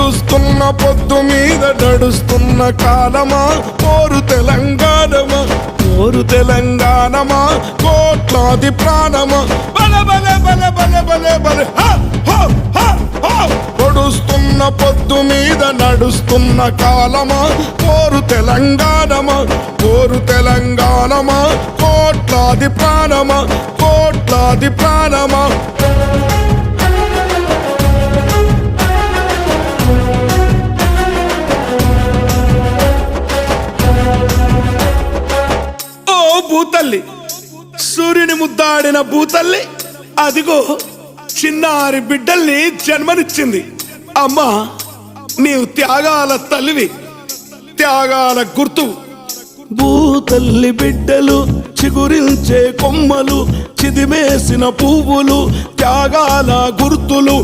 పొడుస్తున్న పొద్దు మీద నడుస్తున్న కాలమా పోరు తెలంగాణమా, పోరు తెలంగాణమా, కోట్లాది ప్రాణమా, బల బల బల బల బల బల పొడుస్తున్న పొద్దు మీద నడుస్తున్న కాలమా పోరు తెలంగాణమా, పోరు తెలంగాణమా, కోట్లాది ప్రాణమా, కోట్లాది ప్రాణమా. భూతల్లి, సూర్యుని ముద్దాడిన భూతల్లి అదిగో చిన్నారి బిడ్డల్ని జన్మనిచ్చింది. అమ్మా, నీవు త్యాగాల తల్లివి, త్యాగాల గుర్తు. భూతల్లి బిడ్డలు చిగురించే కొమ్మలు, చిదిమేసిన పువ్వులు, త్యాగాల గుర్తులు.